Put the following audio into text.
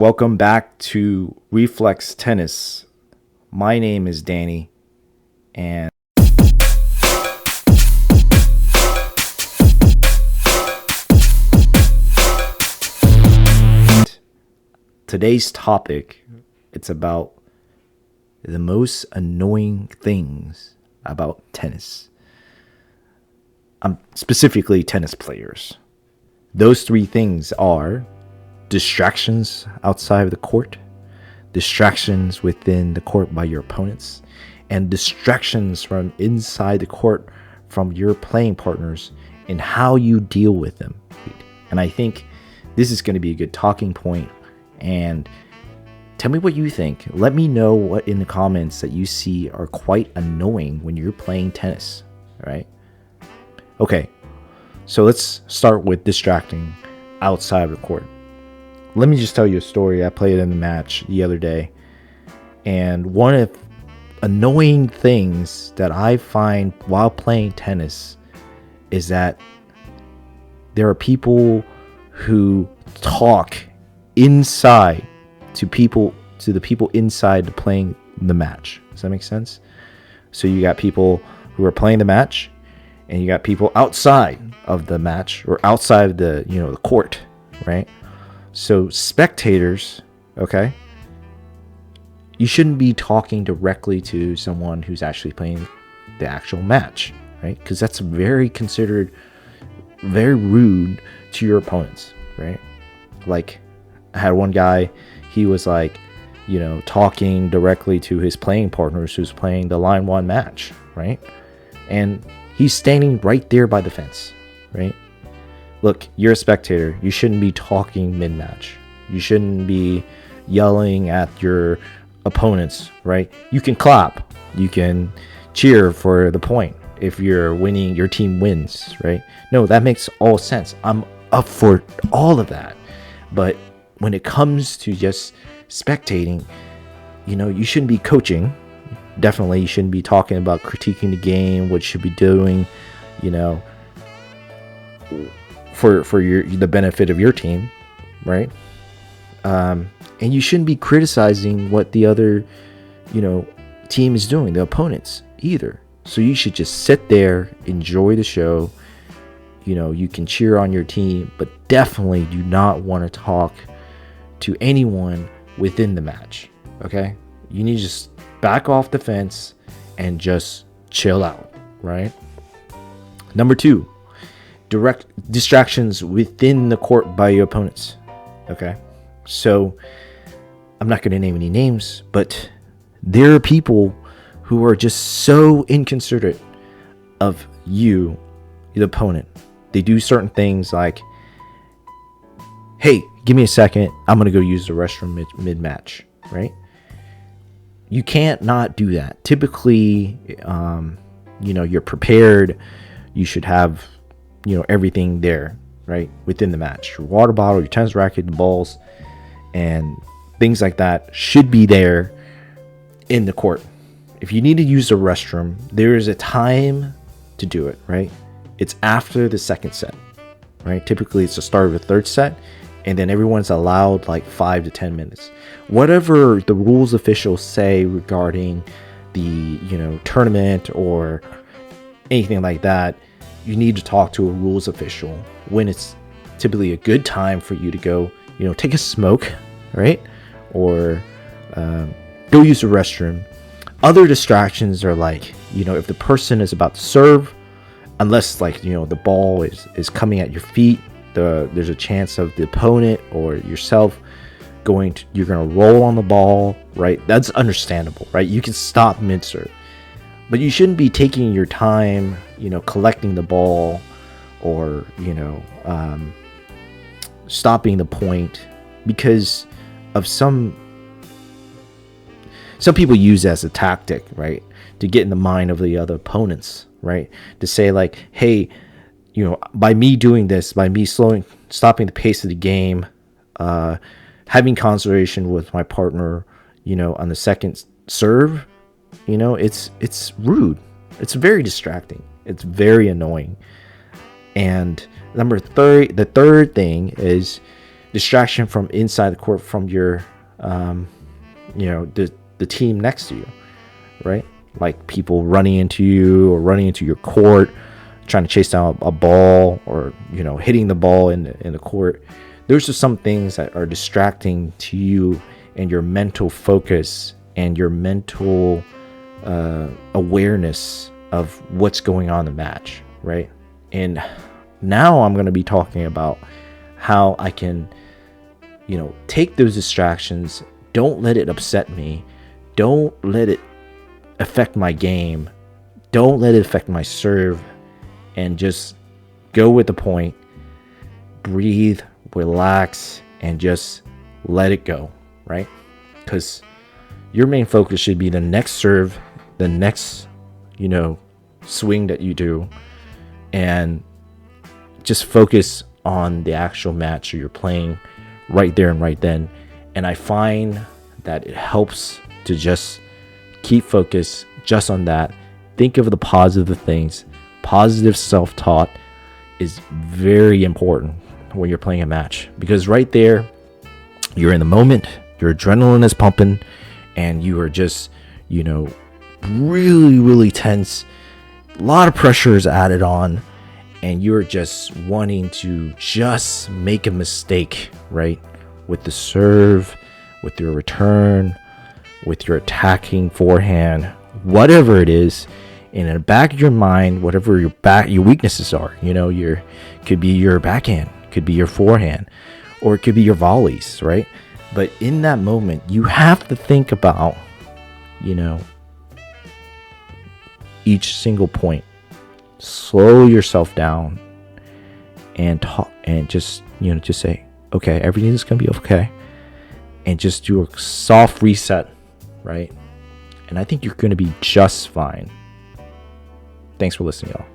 Welcome back to Reflex Tennis. My name is Danny, and today's topic, it's about the most annoying things about tennis. Specifically tennis players. Those three things are distractions outside of the court, distractions within the court by your opponents, and distractions from inside the court from your playing partners and how you deal with them. And I think this is going to be a good talking point. And tell me what you think. Let me know what in the comments that you see are quite annoying when you're playing tennis, right? Okay, so let's start with distracting outside of the court. Let me just tell you a story. I played in a match the other day, and one of annoying things that I find while playing tennis is that there are people who talk inside to the people inside playing the match. Does that make sense? So you got people who are playing the match, and you got people outside of the match or outside of the the court, right? So spectators, okay, you shouldn't be talking directly to someone who's actually playing the actual match, right? Because that's very considered very rude to your opponents, right? Like, I had one guy, he was like, talking directly to his playing partners who's playing the line one match, right? And he's standing right there by the fence, right? Look, you're a spectator. You shouldn't be talking mid-match. You shouldn't be yelling at your opponents, right? You can clap. You can cheer for the point if you're winning, your team wins, right? No, that makes all sense. I'm up for all of that. But when it comes to just spectating, you shouldn't be coaching. Definitely, you shouldn't be talking about critiquing the game, what you should be doing, for the benefit of your team, right? And you shouldn't be criticizing what the other, team is doing, the opponents either. So you should just sit there, enjoy the show. You can cheer on your team, but definitely do not want to talk to anyone within the match. Okay, you need to just back off the fence and just chill out, right? Number 2. Direct distractions within the court by your opponents. Okay, so I'm not going to name any names, but there are people who are just so inconsiderate of you, the opponent. They do certain things like, hey, give me a second, I'm going to go use the restroom mid-match, right? You can't not do that. Typically, you're prepared. You should have everything there, right, within the match. Your water bottle, your tennis racket, the balls, and things like that should be there in the court. If you need to use the restroom, there is a time to do it, right? It's after the second set, right? Typically, it's the start of the third set, and then everyone's allowed like 5 to 10 minutes. Whatever the rules officials say regarding the, tournament or anything like that, you need to talk to a rules official when it's typically a good time for you to go, take a smoke, right? Or go use the restroom. Other distractions are like, if the person is about to serve, unless the ball is coming at your feet, there's a chance of the opponent or yourself you're going to roll on the ball, right? That's understandable, right? You can stop mid-serve. But you shouldn't be taking your time, collecting the ball or, stopping the point because of some people use it as a tactic, right? To get in the mind of the other opponents, right? To say like, hey, by me doing this, by me stopping the pace of the game, having concentration with my partner, on the second serve, it's rude. It's very distracting. It's very annoying. And the third thing is distraction from inside the court from your, the team next to you, right? Like people running into you or running into your court, trying to chase down a ball, or hitting the ball in the court. Those are some things that are distracting to you and your mental focus and your mental awareness of what's going on in the match, right? And now I'm going to be talking about how I can, take those distractions. Don't let it upset me. Don't let it affect my game. Don't let it affect my serve. And just go with the point. Breathe, relax, and just let it go, right? Because your main focus should be the next serve, the next, swing that you do, and just focus on the actual match you're playing right there and right then. And I find that it helps to just keep focus just on that. Think of the positive things. Positive self-taught is very important when you're playing a match, because right there you're in the moment, your adrenaline is pumping, and you are just really tense. A lot of pressure is added on, and you're just wanting to just make a mistake, right? With the serve, with your return, with your attacking forehand, whatever it is. And in the back of your mind, whatever your weaknesses are, could be your backhand, could be your forehand, or it could be your volleys, right? But in that moment, you have to think about, each single point. Slow yourself down and talk, and just say, okay, everything's gonna be okay, and just do a soft reset, right? And I think you're gonna be just fine. Thanks for listening, y'all.